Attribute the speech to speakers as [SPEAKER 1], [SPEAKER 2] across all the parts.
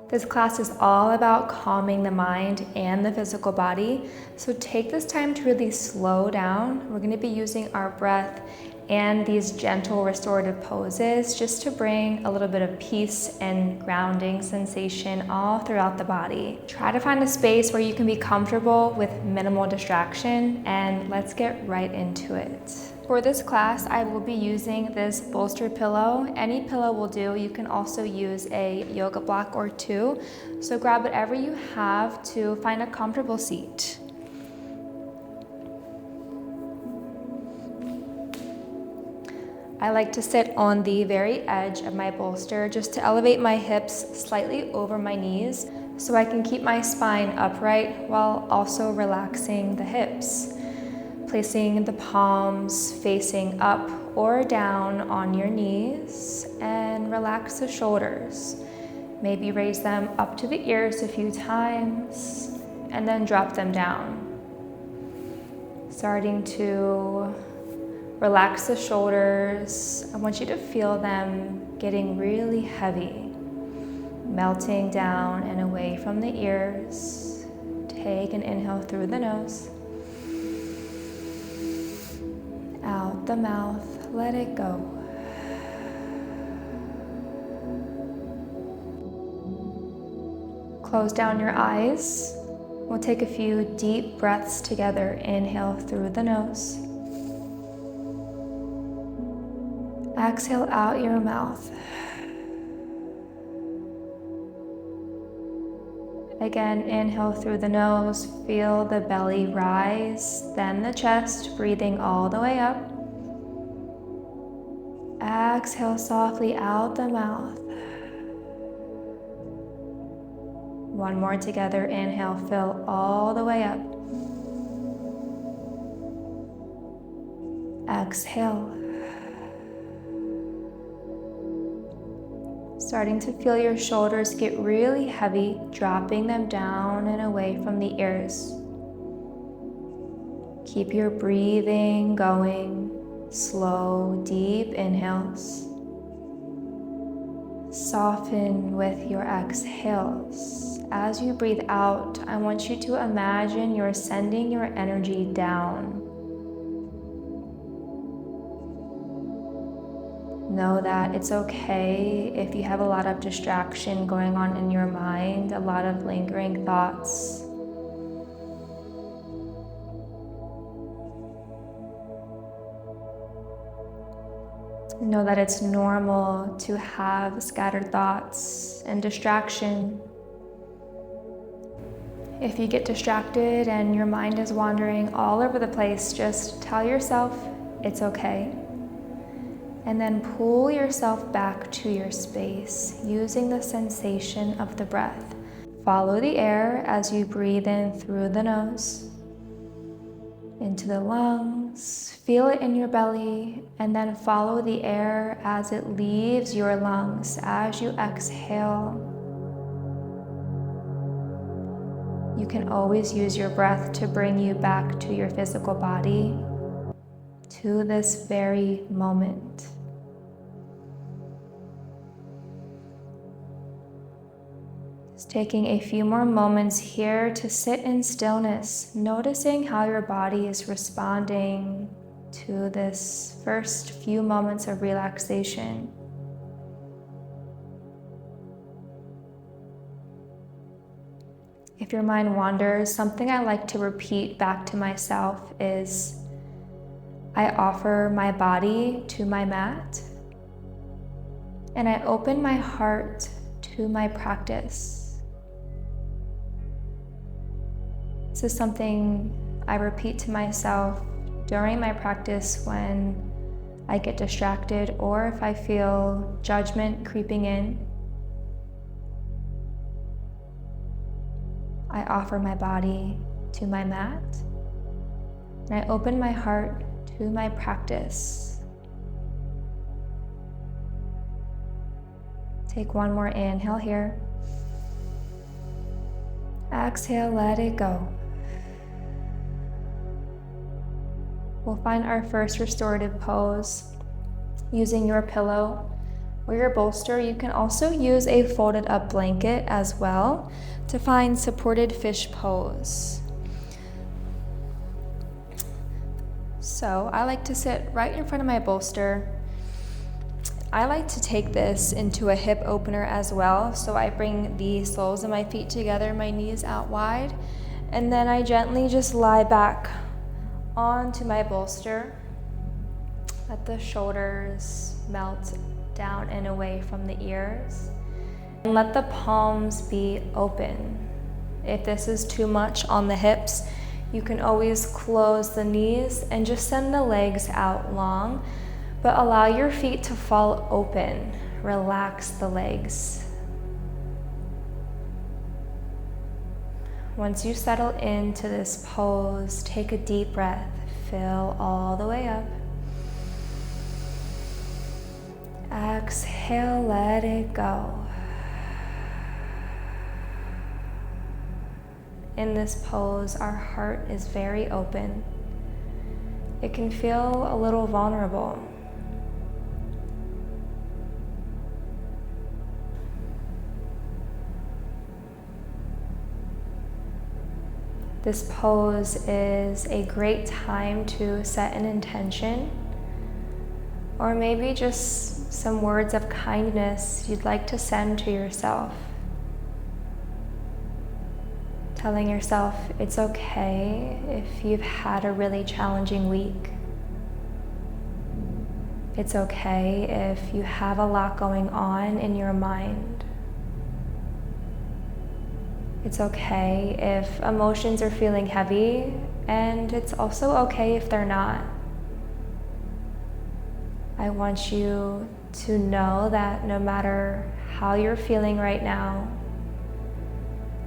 [SPEAKER 1] This class is all about calming the mind and the physical body, so take this time to really slow down. We're going to be using our breath and these gentle restorative poses just to bring a little bit of peace and grounding sensation all throughout the body. Try to find a space where you can be comfortable with minimal distraction, and let's get right into it. For this class, I will be using this Bolster pillow. Any pillow will do. You can also use a yoga block or two. So grab whatever you have to find a comfortable seat. I like to sit on the very edge of my bolster just to elevate my hips slightly over my knees so I can keep my spine upright while also relaxing the hips. Placing the palms facing up or down on your knees, and relax the shoulders. Maybe raise them up to the ears a few times and then drop them down. Starting to relax the shoulders. I want you to feel them getting really heavy, melting down and away from the ears. Take an inhale through the nose. Out the mouth, let it go. Close down your eyes. We'll take a few deep breaths together. Inhale through the nose. Exhale out your mouth. Again, inhale through the nose, feel the belly rise, then the chest, breathing all the way up. Exhale softly out the mouth. One more together, inhale, fill all the way up. Exhale. Starting to feel your shoulders get really heavy, dropping them down and away from the ears. Keep your breathing going. Slow, deep inhales. Soften with your exhales. As you breathe out, I want you to imagine you're sending your energy down. Know that it's okay if you have a lot of distraction going on in your mind, a lot of lingering thoughts. Know that it's normal to have scattered thoughts and distraction. If you get distracted and your mind is wandering all over the place, just tell yourself it's okay. And then pull yourself back to your space using the sensation of the breath. Follow the air as you breathe in through the nose, into the lungs, feel it in your belly, and then follow the air as it leaves your lungs as you exhale. You can always use your breath to bring you back to your physical body, to this very moment. Just taking a few more moments here to sit in stillness, noticing how your body is responding to this first few moments of relaxation. If your mind wanders, something I like to repeat back to myself is, I offer my body to my mat, and I open my heart to my practice. This is something I repeat to myself during my practice when I get distracted or if I feel judgment creeping in. I offer my body to my mat, and I open my heart to my practice. Take one more inhale here. Exhale, let it go. We'll find our first restorative pose using your pillow. or your bolster. You can also use a folded up blanket as well to find supported fish pose. So I like to sit right in front of my bolster. I like to take this into a hip opener as well. So I bring the soles of my feet together, my knees out wide, and then I gently just lie back onto my bolster. Let the shoulders melt down and away from the ears. And let the palms be open. If this is too much on the hips, you can always close the knees and just send the legs out long, but allow your feet to fall open. Relax the legs. Once you settle into this pose, take a deep breath. Fill all the way up. Exhale, let it go. In this pose, our heart is very open. It can feel a little vulnerable. This pose is a great time to set an intention, or maybe just some words of kindness you'd like to send to yourself. Telling yourself it's okay if you've had a really challenging week. It's okay if you have a lot going on in your mind. It's okay if emotions are feeling heavy, and it's also okay if they're not. I want you to know that no matter how you're feeling right now,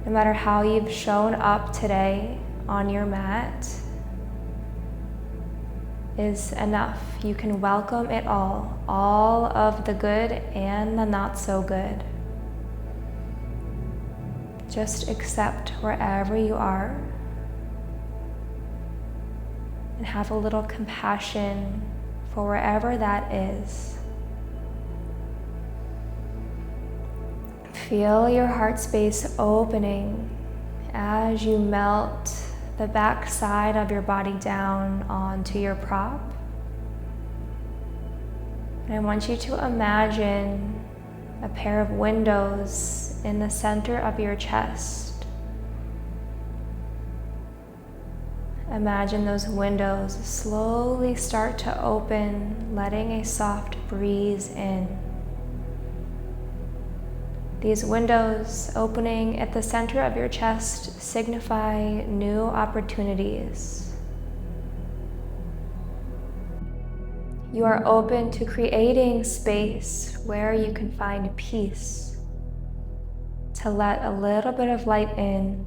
[SPEAKER 1] no matter how you've shown up today on your mat, is enough. You can welcome it all of the good and the not so good. Just accept wherever you are and have a little compassion for wherever that is. Feel your heart space opening as you melt the back side of your body down onto your prop. And I want you to imagine a pair of windows in the center of your chest. Imagine those windows slowly start to open, letting a soft breeze in. These windows opening at the center of your chest signify new opportunities. You are open to creating space where you can find peace, to let a little bit of light in,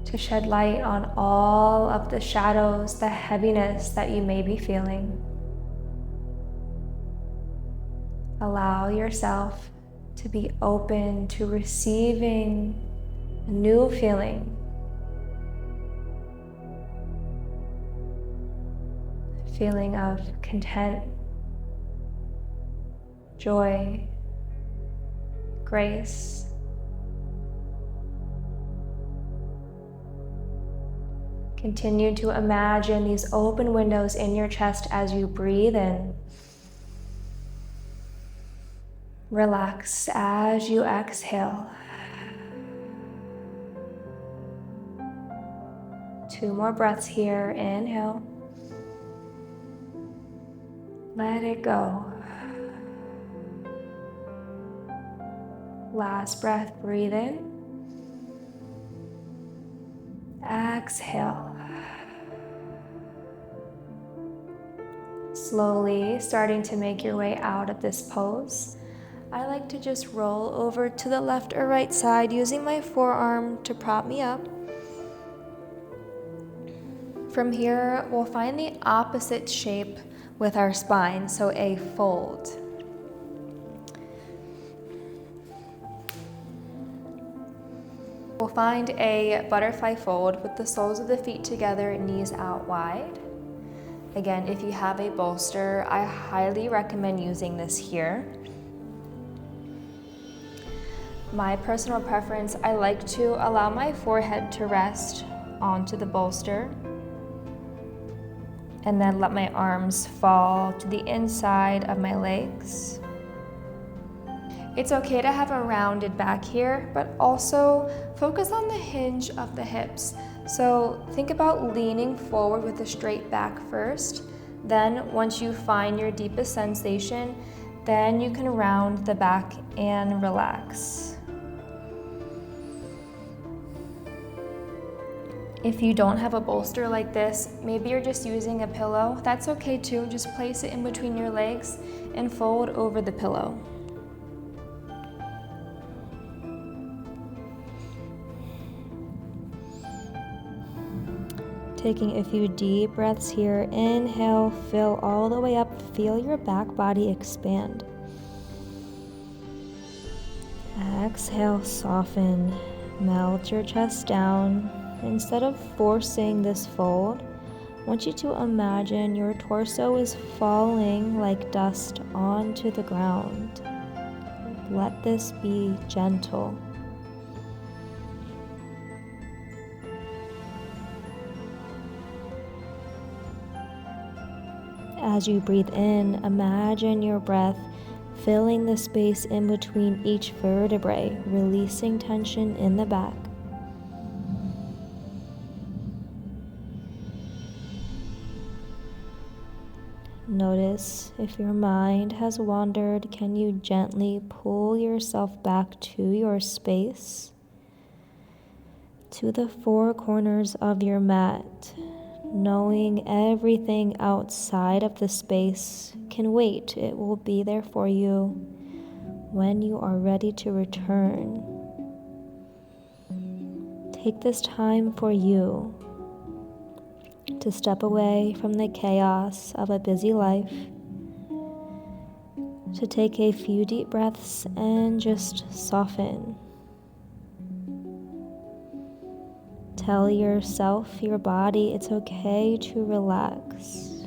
[SPEAKER 1] to shed light on all of the shadows, the heaviness that you may be feeling. Allow yourself to be open to receiving a new feeling. A feeling of content, joy, grace. Continue to imagine these open windows in your chest as you breathe in. Relax as you exhale. 2 more breaths here. Inhale. Let it go. Last breath, breathe in. Exhale. Slowly starting to make your way out of this pose. I like to just roll over to the left or right side using my forearm to prop me up. From here, we'll find the opposite shape with our spine, so a fold. We'll find a butterfly fold with the soles of the feet together, knees out wide. Again, if you have a bolster, I highly recommend using this here. My personal preference, I like to allow my forehead to rest onto the bolster and then let my arms fall to the inside of my legs. It's okay to have a rounded back here, but also focus on the hinge of the hips. So think about leaning forward with a straight back first. Then once you find your deepest sensation, then you can round the back and relax. If you don't have a bolster like this, maybe you're just using a pillow, that's okay too. Just place it in between your legs and fold over the pillow. Taking a few deep breaths here. Inhale, fill all the way up. Feel your back body expand. Exhale, soften. Melt your chest down. Instead of forcing this fold, I want you to imagine your torso is falling like dust onto the ground. Let this be gentle. As you breathe in, imagine your breath filling the space in between each vertebrae, releasing tension in the back. Notice if your mind has wandered, can you gently pull yourself back to your space, to the four corners of your mat, knowing everything outside of the space can wait. It will be there for you when you are ready to return. Take this time for you to step away from the chaos of a busy life, to take a few deep breaths and just soften. Tell yourself, your body, it's okay to relax.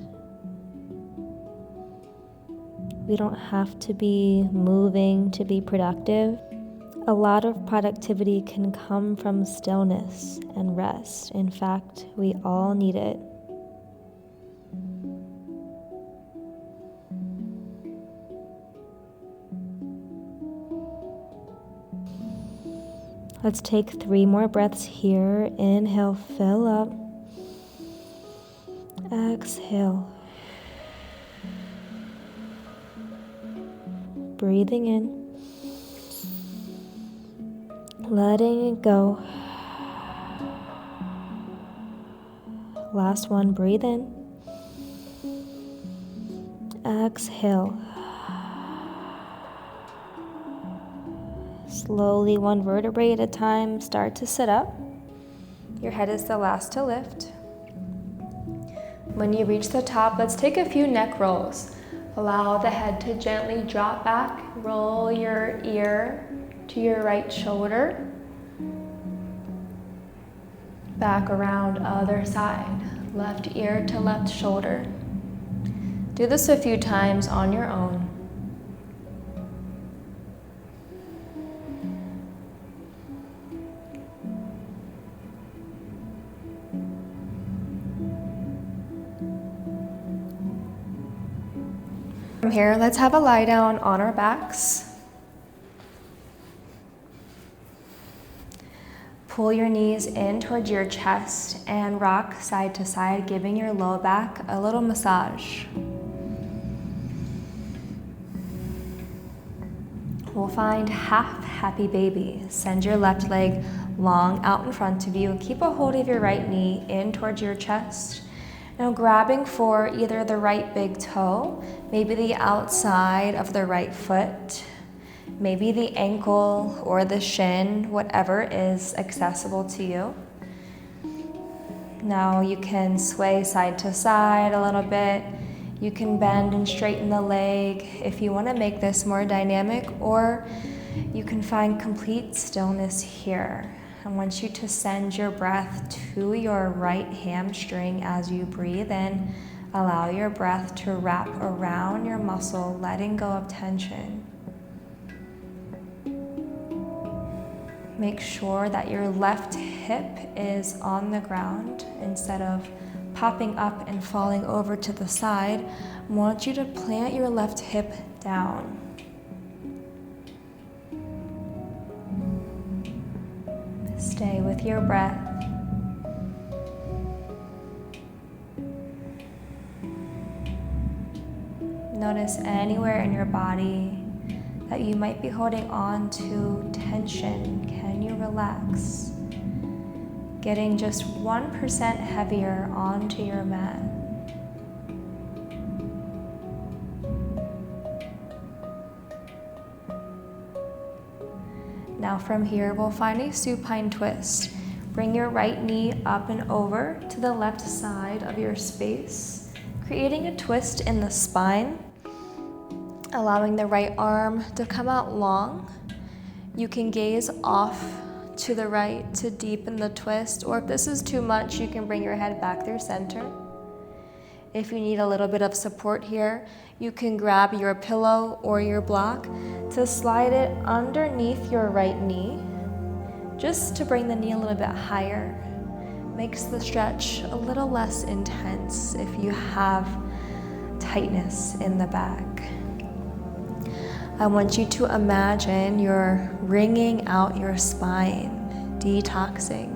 [SPEAKER 1] We don't have to be moving to be productive. A lot of productivity can come from stillness and rest. In fact, we all need it. Let's take 3 more breaths here. Inhale, fill up. Exhale. Breathing in. Letting it go. Last one, breathe in. Exhale. Slowly, one vertebrae at a time, start to sit up. Your head is the last to lift. When you reach the top, let's take a few neck rolls. Allow the head to gently drop back. Roll your ear to your right shoulder. Back around other side. Left ear to left shoulder. Do this a few times on your own. From here, let's have a lie down on our backs. Pull your knees in towards your chest and rock side to side, giving your low back a little massage. We'll find half happy baby. Send your left leg long out in front of you. Keep a hold of your right knee in towards your chest. Now grabbing for either the right big toe, maybe the outside of the right foot, maybe the ankle or the shin, whatever is accessible to you. Now you can sway side to side a little bit. You can bend and straighten the leg if you want to make this more dynamic, or you can find complete stillness here. I want you to send your breath to your right hamstring as you breathe in. Allow your breath to wrap around your muscle, letting go of tension. Make sure that your left hip is on the ground instead of popping up and falling over to the side. I want you to plant your left hip down. Stay with your breath. Notice anywhere in your body that you might be holding on to tension. Can you relax? Getting just 1% heavier onto your mat. Now from here, we'll find a supine twist. Bring your right knee up and over to the left side of your space, creating a twist in the spine, allowing the right arm to come out long. You can gaze off to the right to deepen the twist, or if this is too much, you can bring your head back through center. If you need a little bit of support here, you can grab your pillow or your block to slide it underneath your right knee, just to bring the knee a little bit higher. Makes the stretch a little less intense if you have tightness in the back. I want you to imagine you're wringing out your spine, detoxing.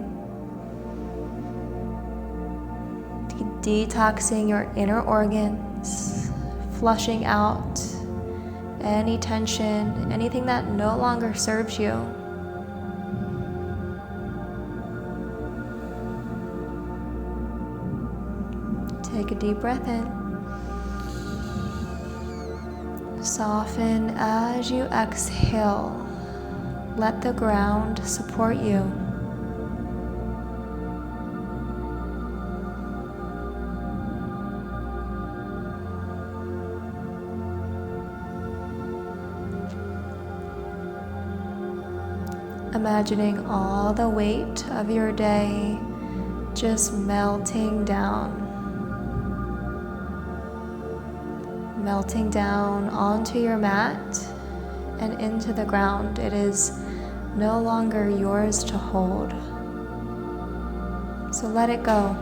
[SPEAKER 1] Detoxing your inner organs, flushing out any tension, anything that no longer serves you. Take a deep breath in. Soften as you exhale. Let the ground support you. Imagining all the weight of your day just melting down. Melting down onto your mat and into the ground. It is no longer yours to hold. So let it go.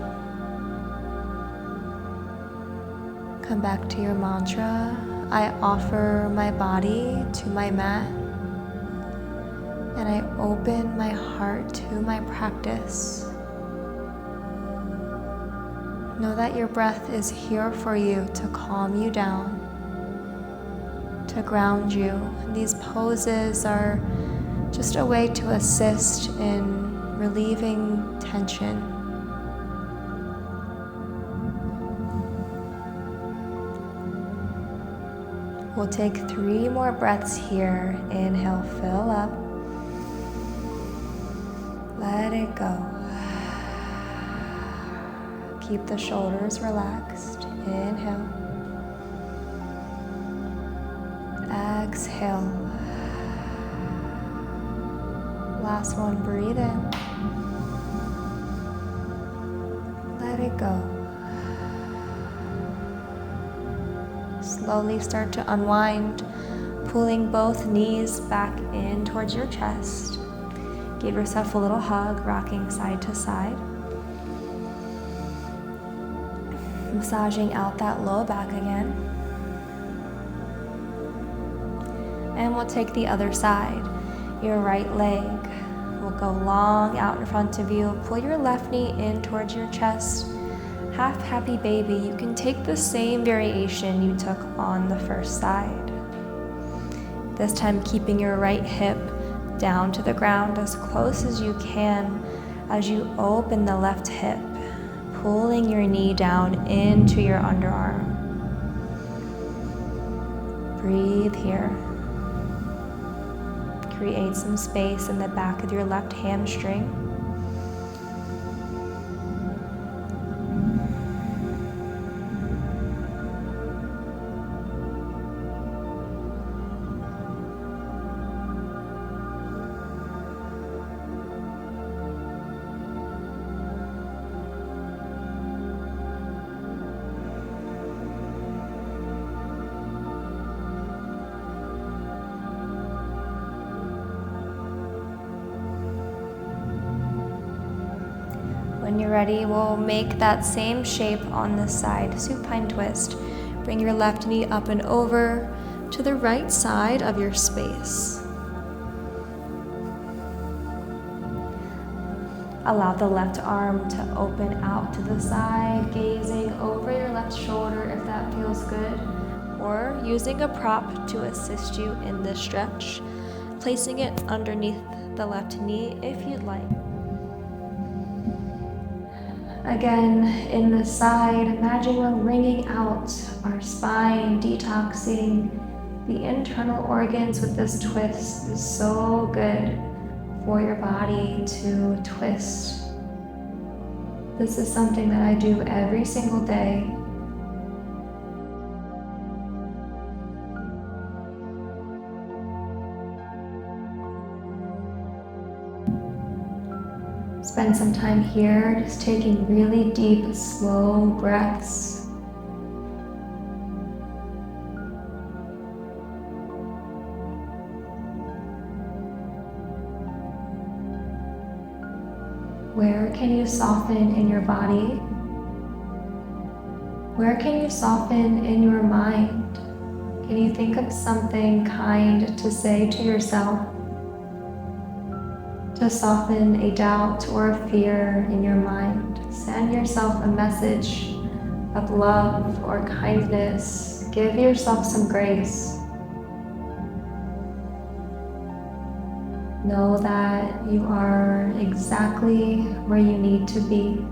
[SPEAKER 1] Come back to your mantra. I offer my body to my mat, and I open my heart to my practice. Know that your breath is here for you to calm you down, to ground you. These poses are just a way to assist in relieving tension. We'll take 3 more breaths here. Inhale, fill up. Let it go. Keep the shoulders relaxed. Inhale. Exhale. Last one, breathe in. Let it go. Slowly start to unwind, pulling both knees back in towards your chest. Give yourself a little hug, rocking side to side. Massaging out that low back again. And we'll take the other side. Your right leg will go long out in front of you. Pull your left knee in towards your chest. Half happy baby. You can take the same variation you took on the first side. This time keeping your right hip down to the ground as close as you can as you open the left hip, pulling your knee down into your underarm. Breathe here. Create some space in the back of your left hamstring. you're ready, we'll make that same shape on this side, supine twist. Bring your left knee up and over to the right side of your space. Allow the left arm to open out to the side, gazing over your left shoulder if that feels good, or using a prop to assist you in this stretch, placing it underneath the left knee if you'd like. Again, in the side, imagine we're wringing out our spine, detoxing the internal organs with this twist. Is so good for your body to twist. This is something that I do every single day. Spend some time here, just taking really deep, slow breaths. Where can you soften in your body? Where can you soften in your mind? Can you think of something kind to say to yourself? To soften a doubt or a fear in your mind. Send yourself a message of love or kindness. Give yourself some grace. Know that you are exactly where you need to be.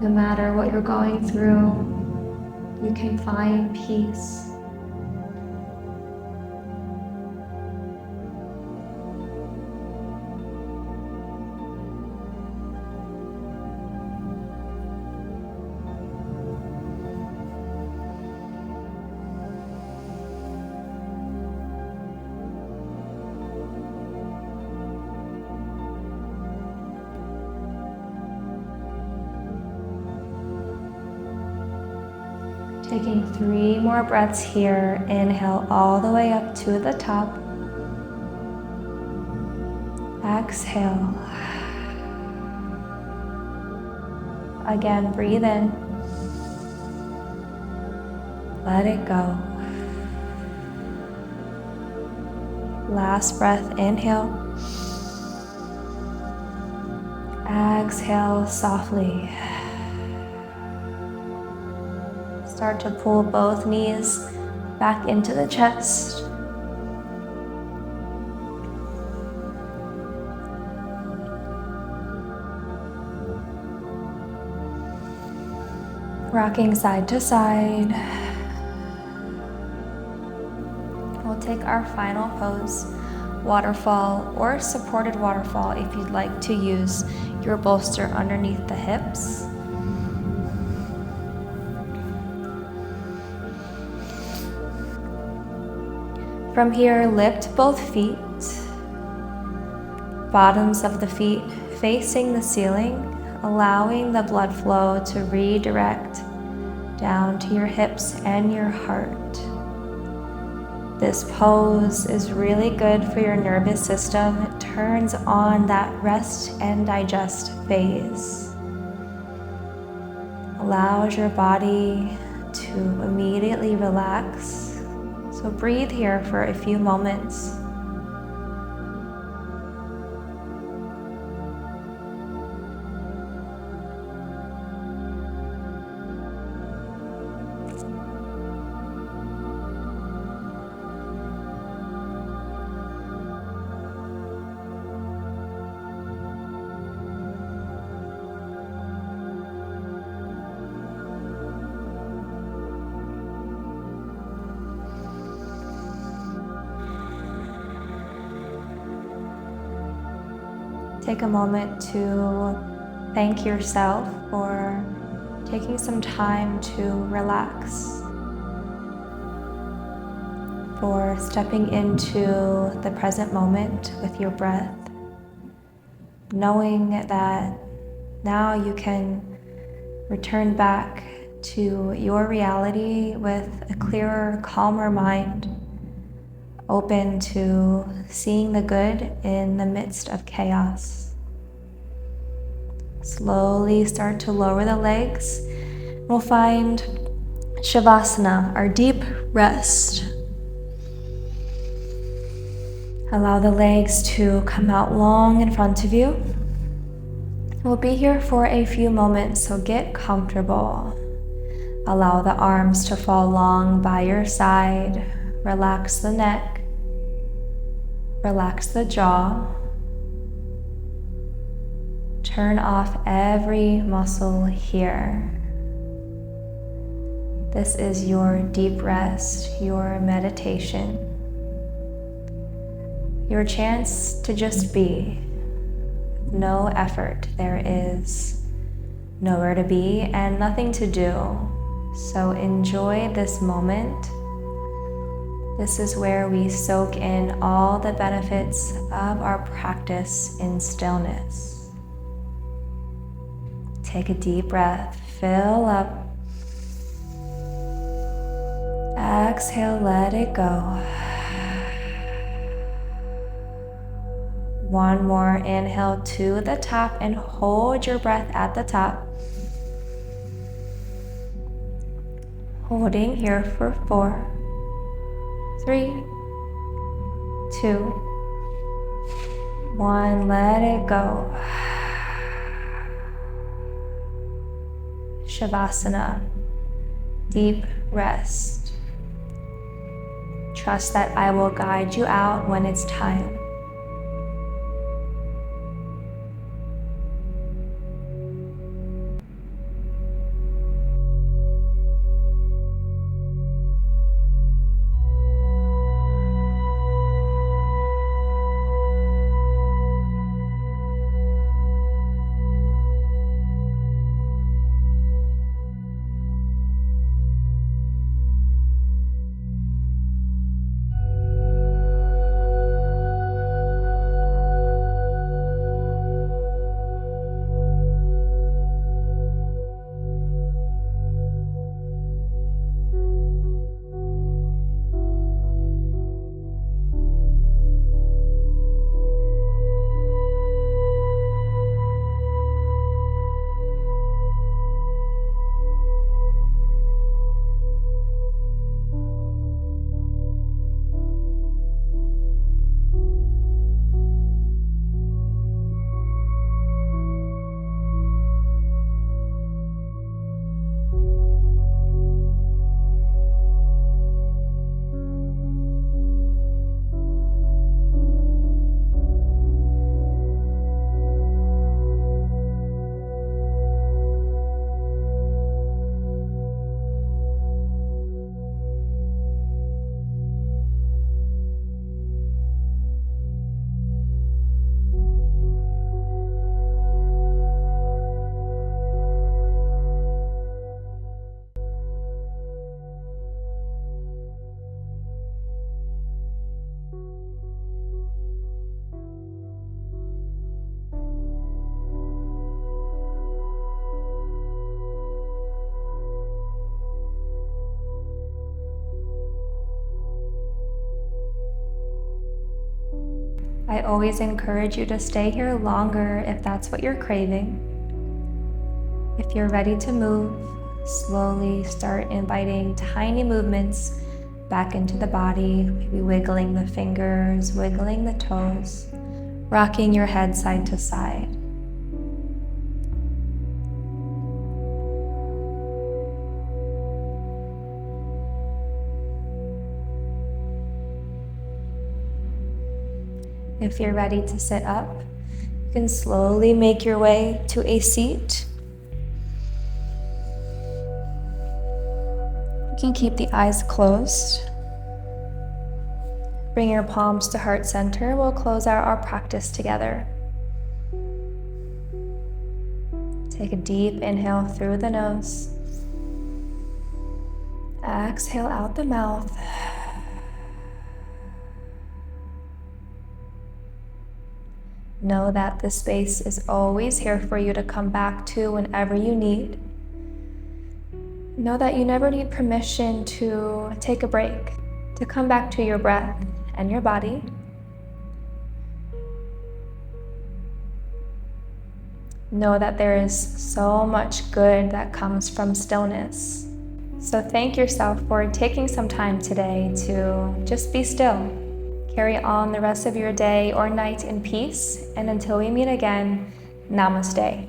[SPEAKER 1] No matter what you're going through, you can find peace. Taking 3 more breaths here. Inhale all the way up to the top. Exhale. Again, breathe in. Let it go. Last breath, inhale. Exhale softly. Start to pull both knees back into the chest. Rocking side to side. We'll take our final pose, waterfall or supported waterfall if you'd like to use your bolster underneath the hips. From here, lift both feet, bottoms of the feet facing the ceiling, allowing the blood flow to redirect down to your hips and your heart. This pose is really good for your nervous system. It turns on that rest and digest phase. Allows your body to immediately relax. So breathe here for a few moments. Take a moment to thank yourself for taking some time to relax, for stepping into the present moment with your breath, knowing that now you can return back to your reality with a clearer, calmer mind, open to seeing the good in the midst of chaos. Slowly start to lower the legs. We'll find Shavasana, our deep rest. Allow the legs to come out long in front of you. We'll be here for a few moments, so get comfortable. Allow the arms to fall long by your side. Relax the neck. Relax the jaw. Turn off every muscle here. This is your deep rest, your meditation, your chance to just be. No effort. There is nowhere to be and nothing to do. So enjoy this moment. This is where we soak in all the benefits of our practice in stillness. Take a deep breath, fill up. Exhale, let it go. One more, inhale to the top and hold your breath at the top. Holding here for 4, 3, 2, 1, let it go. Shavasana, deep rest. Trust that I will guide you out when it's time. I always encourage you to stay here longer if that's what you're craving. If you're ready to move, slowly start inviting tiny movements back into the body, maybe wiggling the fingers, wiggling the toes, rocking your head side to side. If you're ready to sit up, you can slowly make your way to a seat. You can keep the eyes closed. Bring your palms to heart center. We'll close out our practice together. Take a deep inhale through the nose. Exhale out the mouth. Know that this space is always here for you to come back to whenever you need. Know that you never need permission to take a break, to come back to your breath and your body. Know that there is so much good that comes from stillness. So thank yourself for taking some time today to just be still. Carry on the rest of your day or night in peace, and until we meet again, namaste.